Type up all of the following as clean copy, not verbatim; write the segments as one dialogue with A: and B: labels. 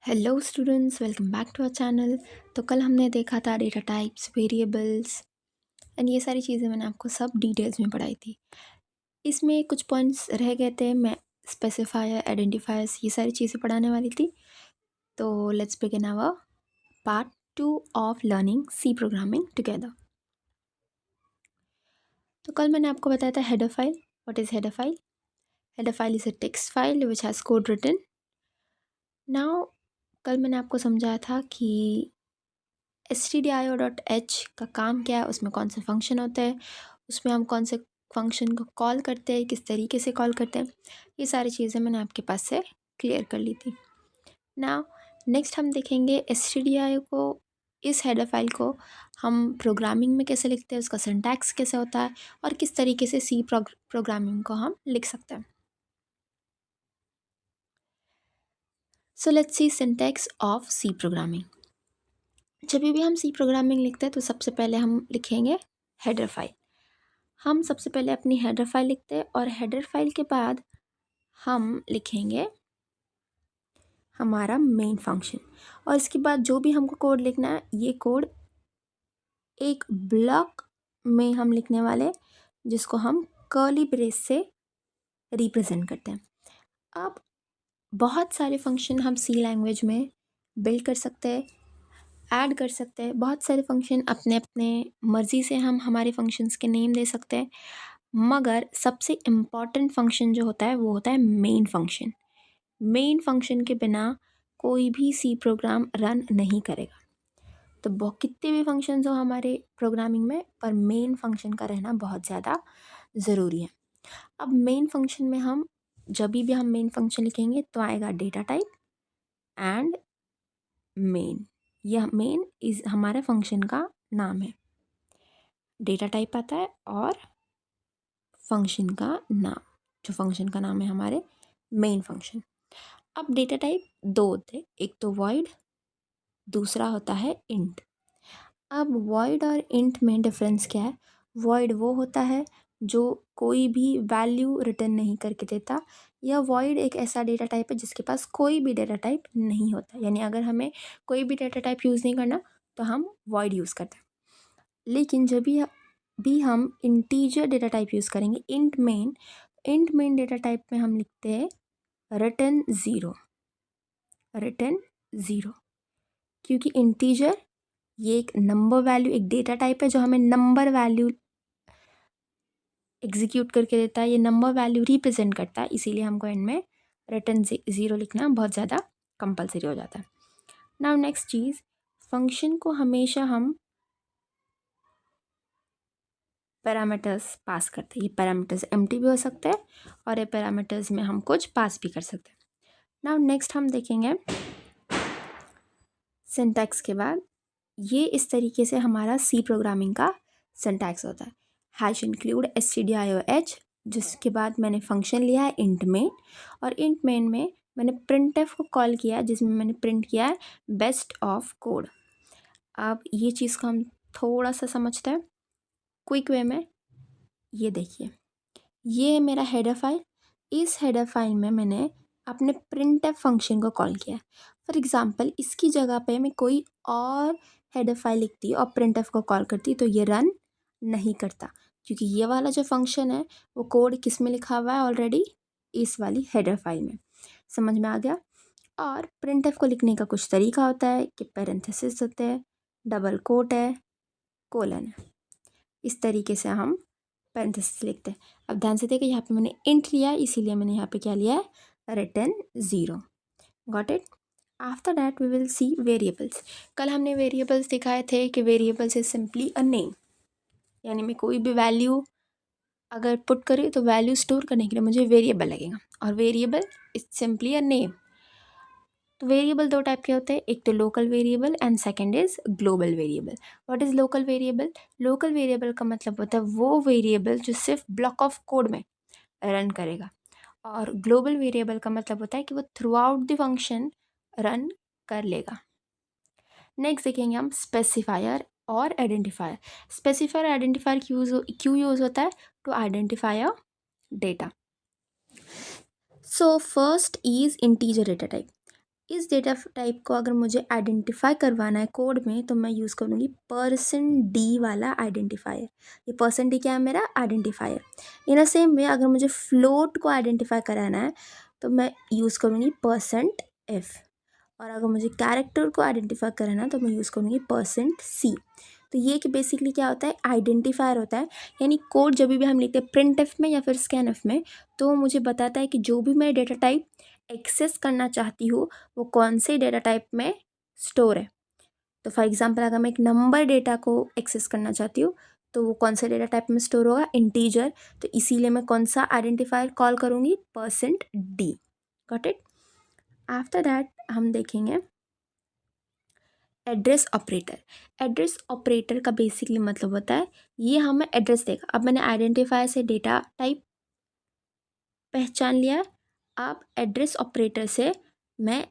A: Hello students, welcome back to our channel. तो कल हमने देखा था डेटा टाइप्स, वेरिएबल्स एंड ये सारी चीज़ें मैंने आपको सब डिटेल्स में पढ़ाई थी। इसमें कुछ पॉइंट्स रह गए थे, मैं स्पेसिफायर, आइडेंटिफायर्स ये सारी चीज़ें पढ़ाने वाली थी। तो let's begin our part 2 of learning C programming together. तो कल मैंने आपको बताया था header file. What is header file? Header file is a text file which has code written. Now कल मैंने आपको समझाया था कि stdio.h का काम क्या है, उसमें कौन से फंक्शन होते हैं, उसमें हम कौन से फंक्शन को कॉल करते हैं, किस तरीके से कॉल करते हैं, ये सारी चीज़ें मैंने आपके पास से क्लियर कर ली थी। नाउ नेक्स्ट हम देखेंगे stdio को, इस हेडर फाइल को हम प्रोग्रामिंग में कैसे लिखते हैं, उसका सिंटैक्स कैसे होता है और किस तरीके से सी प्रोग्रामिंग को हम लिख सकते हैं। So let's see syntax of C programming. जब भी हम सी प्रोग्रामिंग लिखते हैं तो सबसे पहले हम लिखेंगे हेडर फाइल। हम सबसे पहले अपनी हेडर फाइल लिखते हैं और हेडर फाइल के बाद हम लिखेंगे हमारा मेन फंक्शन, और इसके बाद जो भी हमको कोड लिखना है, ये कोड एक ब्लॉक में हम लिखने वाले, जिसको हम कर्ली ब्रेस से रिप्रेजेंट करते हैं। अब बहुत सारे फंक्शन हम सी लैंग्वेज में बिल्ड कर सकते हैं, ऐड कर सकते हैं। बहुत सारे फंक्शन अपने अपने मर्ज़ी से हम हमारे फंक्शंस के नेम दे सकते हैं, मगर सबसे इम्पॉर्टेंट फंक्शन जो होता है वो होता है मेन फंक्शन। मेन फंक्शन के बिना कोई भी सी प्रोग्राम रन नहीं करेगा। तो कितने भी फंक्शंस हो हमारे प्रोग्रामिंग में, पर मेन फंक्शन का रहना बहुत ज़्यादा ज़रूरी है। अब मेन फंक्शन में हम जब भी हम मेन फंक्शन लिखेंगे तो आएगा डेटा टाइप एंड मेन। यह मेन इज हमारे फंक्शन का नाम है, डेटा टाइप आता है और फंक्शन का नाम, जो फंक्शन का नाम है हमारे मेन फंक्शन। अब डेटा टाइप दो होते हैं, एक तो वॉइड, दूसरा होता है इंट। अब वॉइड और इंट में डिफरेंस क्या है? वॉइड वो होता है जो कोई भी वैल्यू रिटर्न नहीं करके देता, या वॉइड एक ऐसा डेटा टाइप है जिसके पास कोई भी डेटा टाइप नहीं होता। यानी अगर हमें कोई भी डेटा टाइप यूज़ नहीं करना तो हम वॉइड यूज़ करते हैं। लेकिन जब भी हम इंटीजर डेटा टाइप यूज़ करेंगे, इंट मेन डेटा टाइप में हम लिखते हैं रिटर्न ज़ीरो। रिटर्न ज़ीरो क्योंकि इंटीजर ये एक नंबर वैल्यू, एक डेटा टाइप है जो हमें नंबर वैल्यू एग्जीक्यूट करके देता है, ये नंबर वैल्यू रिप्रेजेंट करता है, इसीलिए हमको एंड में रिटर्न ज़ीरो लिखना बहुत ज़्यादा कंपलसरी हो जाता है। नाउ नेक्स्ट चीज़, फंक्शन को हमेशा हम पैरामीटर्स पास करते हैं। ये पैरामीटर्स एम्प्टी भी हो सकते हैं और ये पैरामीटर्स में हम कुछ पास भी कर सकते हैं। नाउ नेक्स्ट हम देखेंगे सिंटैक्स के बाद, ये इस तरीके से हमारा सी प्रोग्रामिंग का सिंटैक्स होता है। हैश इंक्लूड stdio_h, जिसके बाद मैंने फंक्शन लिया है इंट मेन, और इंट मेन में मैंने printf को कॉल किया है, जिसमें मैंने प्रिंट किया है बेस्ट ऑफ कोड। अब ये चीज़ को हम थोड़ा सा समझते हैं क्विक वे में। ये देखिए, ये है मेरा हेडर फाइल। इस हेडर फाइल में मैंने अपने printf फंक्शन को कॉल किया है। फॉर एग्ज़ाम्पल इसकी जगह पे मैं कोई और हेडर फाइल लिखती और printf को कॉल करती तो ये रन नहीं करता, क्योंकि ये वाला जो फंक्शन है वो कोड किस में लिखा हुआ है ऑलरेडी, इस वाली हेडर फाइल में। समझ में आ गया? और printf को लिखने का कुछ तरीका होता है कि पैरेंथेसिस होते हैं, डबल कोट है, कोलन है, इस तरीके से हम पैरेंथेसिस लिखते हैं। अब ध्यान से देखिए, यहाँ पे मैंने इंट लिया है, इसीलिए मैंने यहाँ पे क्या लिया है, return zero. Got it? After that we will see variables. कल हमने वेरिएबल्स दिखाए थे कि variables is simply a name, यानी मैं कोई भी वैल्यू अगर पुट करी तो वैल्यू स्टोर करने के लिए मुझे वेरिएबल लगेगा, और variable is simply a name. तो वेरिएबल दो टाइप के होते हैं, एक तो local variable and second is global variable. What is local variable? Local variable का मतलब होता है वो वेरिएबल जो सिर्फ ब्लॉक ऑफ कोड में रन करेगा, और ग्लोबल वेरिएबल का मतलब होता है कि वो throughout the function run कर लेगा। नेक्स्ट देखेंगे हम स्पेसिफायर और आइडेंटिफायर। स्पेसिफायर आइडेंटिफायर क्यों यूज़ होता है? To identify a data. So first is integer data type. इस डेटा टाइप को अगर मुझे आइडेंटिफाई करवाना है कोड में तो मैं यूज़ करूँगी %d वाला आइडेंटिफायर। ये %d क्या है? मेरा आइडेंटिफायर। इन अ सेम वे अगर मुझे फ्लोट को आइडेंटिफाई कराना है तो मैं यूज़ करूँगी %f। और अगर मुझे कैरेक्टर को आइडेंटिफाई कराना है तो मैं यूज़ करूँगी %c। तो ये कि बेसिकली क्या होता है? आइडेंटिफायर होता है। यानी कोड जब भी हम लिखते हैं प्रिंट एफ में या फिर स्कैन एफ में, तो वो मुझे बताता है कि जो भी मैं डेटा टाइप एक्सेस करना चाहती हूँ वो कौन से डेटा टाइप में स्टोर है। तो फॉर एग्जांपल अगर मैं एक नंबर डेटा को एक्सेस करना चाहती हूँ तो वो कौन से डेटा टाइप में स्टोर होगा? इंटीजर। तो इसीलिए मैं कौन सा आइडेंटिफायर कॉल करूँगी? %d। Got it? After that हम देखेंगे एड्रेस ऑपरेटर। एड्रेस ऑपरेटर का बेसिकली मतलब होता है ये हमें एड्रेस देगा। अब मैंने आइडेंटिफायर से डेटा टाइप पहचान लिया है, अब एड्रेस ऑपरेटर से मैं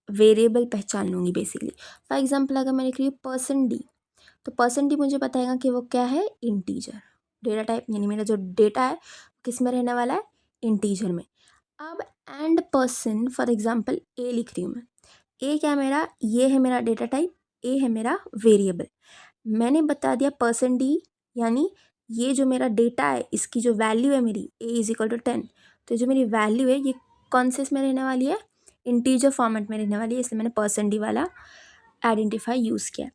A: वेरिएबल पहचान लूँगी बेसिकली। फॉर एग्जांपल अगर मैं लिख रही हूँ %d, तो %d मुझे बताएगा कि वो क्या है? इंटीजर। डेटा टाइप यानी मेरा जो डेटा है किस में रहने वाला है? इंटीजर में। अब एंड पर्सन फॉर एग्जांपल ए लिख रही हूँ मैं। ए क्या है मेरा? ये है मेरा डेटा टाइप, ए है मेरा वेरिएबल। मैंने बता दिया %d यानी ये जो मेरा डेटा है इसकी जो वैल्यू है मेरी a इज इक्वल टू 10, तो जो मेरी वैल्यू है ये कौन से इसमें रहने वाली है? इंटीजर फॉर्मेट में रहने वाली है, इसलिए मैंने %d वाला आइडेंटिफाई यूज़ किया।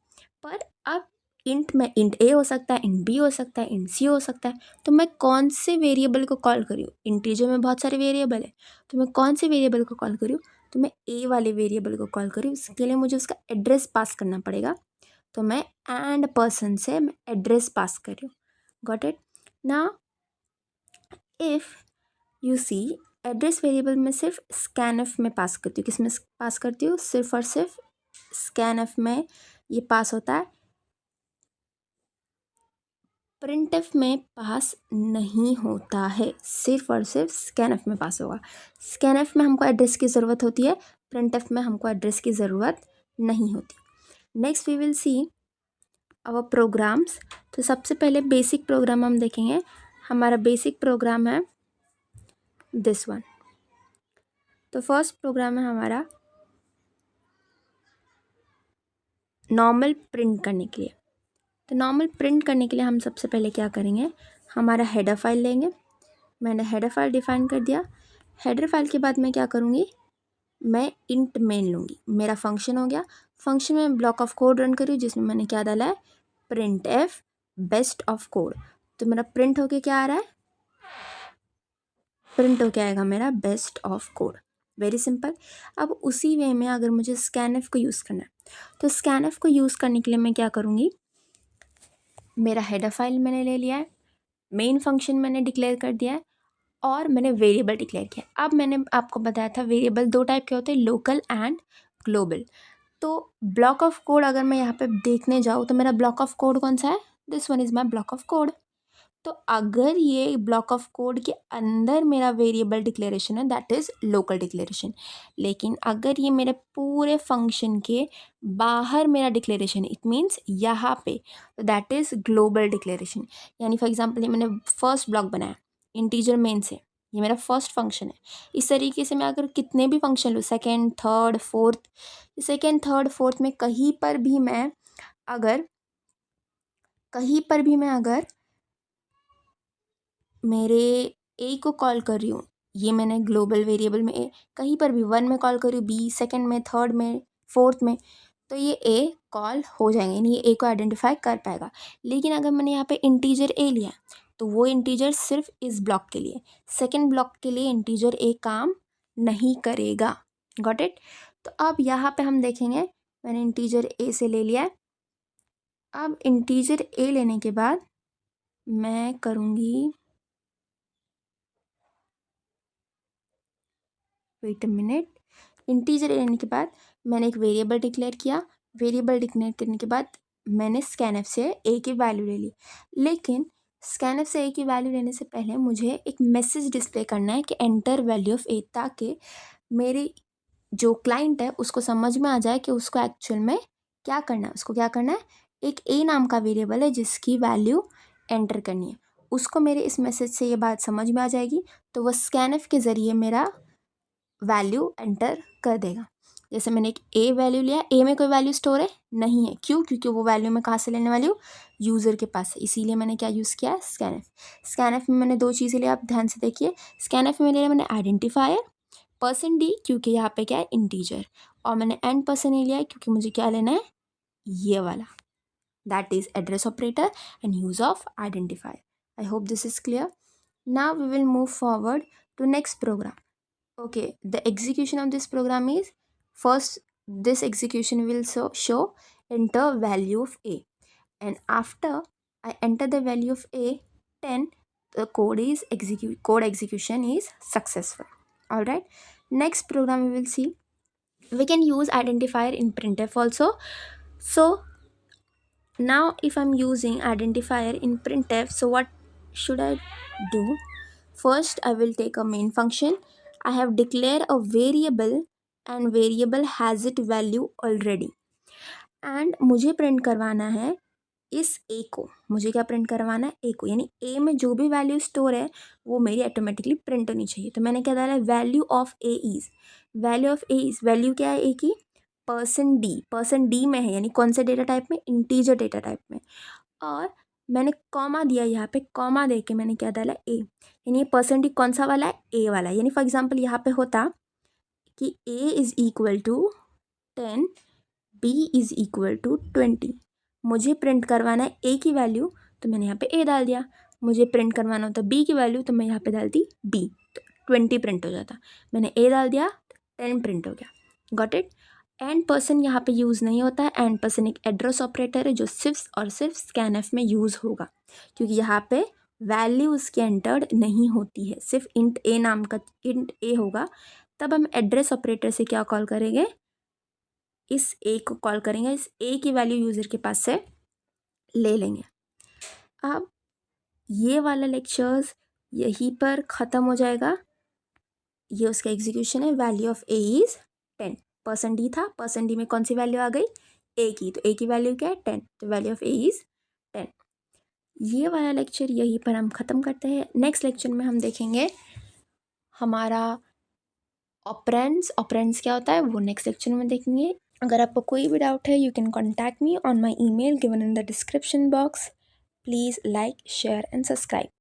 A: पर अब इंट में इंट a हो सकता है, इंट b हो सकता है, इंट c हो सकता है, तो मैं कौन से वेरिएबल को कॉल करूँ? इंटीजर में बहुत सारे वेरिएबल है, तो मैं कौन से वेरिएबल को कॉल करूँ? तो मैं a वाले वेरिएबल को कॉल करूँ। इसके लिए मुझे उसका एड्रेस पास करना पड़ेगा, तो मैं एंड पर्सन से मैं एड्रेस पास कर रही हूँ। Got it? ना if you see address variable में सिर्फ स्कैन एफ में पास करती हूँ। किस में पास करती हूँ? सिर्फ और सिर्फ स्कैन एफ में ये पास होता है। प्रिंट एफ में पास नहीं होता है, सिर्फ और सिर्फ स्कैन एफ में पास होगा। स्कैन एफ में हमको एड्रेस की ज़रूरत होती है, प्रिंट एफ में हमको एड्रेस की ज़रूरत नहीं होती। Next we will see our programs. तो सबसे पहले बेसिक प्रोग्राम हम देखेंगे। हमारा बेसिक प्रोग्राम है दिस वन। तो फर्स्ट प्रोग्राम है हमारा नॉर्मल प्रिंट करने के लिए। तो नॉर्मल प्रिंट करने के लिए हम सबसे पहले क्या करेंगे? हमारा हेडर फाइल लेंगे। मैंने हेडर फाइल डिफाइन कर दिया। हेडर फाइल के बाद मैं क्या करूँगी? मैं इंट मेन लूँगी। मेरा फंक्शन हो गया। फंक्शन में ब्लॉक ऑफ कोड रन करूँ जिसमें मैंने क्या डाला है? Print F best of code. तो मेरा प्रिंट होके क्या आ रहा है? प्रिंट होके आएगा मेरा best of code. Very simple. अब उसी वे में अगर मुझे स्कैन एफ को यूज़ करना है तो स्कैन एफ को यूज़ करने के लिए मैं क्या करूँगी? मेरा हेडर फाइल मैंने ले लिया है, मेन फंक्शन मैंने डिक्लेयर कर दिया है और मैंने वेरिएबल डिक्लेयर किया। अब मैंने आपको बताया था वेरिएबल दो टाइप के होते हैं, लोकल एंड ग्लोबल। तो ब्लॉक ऑफ कोड अगर मैं यहाँ पे देखने जाऊँ तो मेरा ब्लॉक ऑफ कोड कौन सा है? This one is my block of code. तो अगर ये ब्लॉक ऑफ कोड के अंदर मेरा वेरिएबल डिक्लेरेशन है दैट इज़ लोकल डिक्लेरेशन। लेकिन अगर ये मेरे पूरे फंक्शन के बाहर मेरा डिक्लेरेशन है, इट मीन्स यहाँ पे, तो दैट इज़ ग्लोबल डिक्लेरेशन। यानी फॉर एग्जांपल ये मैंने फर्स्ट ब्लॉक बनाया इंटीजर मेन से, ये मेरा फर्स्ट फंक्शन है। इस तरीके से मैं अगर कितने भी फंक्शन लूँ, सेकेंड थर्ड फोर्थ में कहीं पर भी मैं अगर मेरे ए को कॉल कर रही हूँ, ये मैंने ग्लोबल वेरिएबल में ए, कहीं पर भी वन में कॉल कर रही हूँ, बी सेकंड में, थर्ड में, फोर्थ में, तो ये ए कॉल हो जाएंगे, यानी ये ए को आइडेंटिफाई कर पाएगा। लेकिन अगर मैंने यहाँ पे इंटीजर ए लिया तो वो इंटीजर सिर्फ इस ब्लॉक के लिए, सेकेंड ब्लॉक के लिए इंटीजर ए काम नहीं करेगा। Got it? तो अब यहाँ पे हम देखेंगे मैंने इंटीजर ए से ले लिया है। अब इंटीजर ए लेने के बाद मैं करूँगी, वेट अ मिनट, इंटीजर लेने के बाद मैंने एक वेरिएबल डिक्लेयर किया। वेरिएबल डिक्लेयर करने के बाद मैंने स्कैनएफ से ए की वैल्यू ले ली। लेकिन स्कैनएफ से ए की वैल्यू लेने से पहले मुझे एक मैसेज डिस्प्ले करना है कि एंटर वैल्यू ऑफ ए, ताकि मेरी जो क्लाइंट है उसको समझ में आ जाए कि उसको एक्चुअल में क्या करना है। उसको क्या करना है? एक ए नाम का वेरिएबल है जिसकी वैल्यू एंटर करनी है। उसको मेरे इस मैसेज से ये बात समझ में आ जाएगी तो वह स्कैनएफ के ज़रिए मेरा वैल्यू एंटर कर देगा। जैसे मैंने एक ए वैल्यू लिया, ए में कोई वैल्यू स्टोर है नहीं है, क्यों? क्योंकि वो वैल्यू मैं कहाँ से लेने वाली हूँ, यूज़र के पास से, इसीलिए मैंने क्या यूज़ किया है, स्कैनफ। स्कैनफ में मैंने दो चीज़ें लिया, आप ध्यान से देखिए। स्कैनफ में लिया मैंने आइडेंटिफायर %d, क्योंकि यहाँ पे क्या है, इंटीजर, और मैंने n% नहीं लिया है क्योंकि मुझे क्या लेना है, ये वाला, that is address operator and use of identifier. I hope this is clear. Now we will move forward to next program. Okay, the execution of this program is, first this execution will show enter value of a, and after I enter the value of a 10, the code execution is successful. All right, next program we will see, we can use identifier in printf also. So now if I'm using identifier in printf, so what should I do? First, I will take a main function. I have declared a variable and variable has its value already. And मुझे print करवाना है इस ए को, मुझे क्या print करवाना है, ए को, यानी ए में जो भी वैल्यू स्टोर है वो मेरी ऑटोमेटिकली प्रिंट होनी चाहिए। तो मैंने क्या डाला है, value of A is, value of A is, value क्या है ए की, %d में है, यानी कौन से डेटा टाइप में, इंटीजर डेटा टाइप में। और मैंने कॉमा दिया, यहाँ पे कॉमा दे के मैंने क्या डाला, ए, यानी ये % कौन सा वाला है, ए वाला। यानी फॉर एग्जांपल यहाँ पे होता कि a is equal to 10, b is equal to 20। मुझे प्रिंट करवाना है a की वैल्यू, तो मैंने यहाँ पे a डाल दिया। मुझे प्रिंट करवाना होता b की वैल्यू, तो मैं यहाँ पे डालती b, तो 20 प्रिंट हो जाता। मैंने a डाल दिया, 10 प्रिंट हो गया। Got it. %, यहाँ पे यूज़ नहीं होता है। %, एक एड्रेस ऑपरेटर है जो सिर्फ और सिर्फ स्कैनफ में यूज़ होगा, क्योंकि यहाँ पे वैल्यू उसकी एंटर्ड नहीं होती है, सिर्फ इंट ए नाम का इंट ए होगा। तब हम एड्रेस ऑपरेटर से क्या कॉल करेंगे, इस ए को कॉल करेंगे, इस ए की वैल्यू यूज़र के पास से ले लेंगे। अब ये वाला लेक्चर्स यहीं पर ख़त्म हो जाएगा। ये उसका एग्जीक्यूशन है। Value of A is 10, %d था, %d में कौन सी वैल्यू आ गई, ए की, तो ए की वैल्यू क्या है, 10, तो वैल्यू ऑफ ए इज़ 10। ये वाला लेक्चर यहीं पर हम ख़त्म करते हैं। नेक्स्ट लेक्चर में हम देखेंगे हमारा ऑपरेंड्स क्या होता है, वो नेक्स्ट लेक्चर में देखेंगे। अगर आपको कोई भी डाउट है, you can contact me on my email given in the description box. Please like, share and subscribe.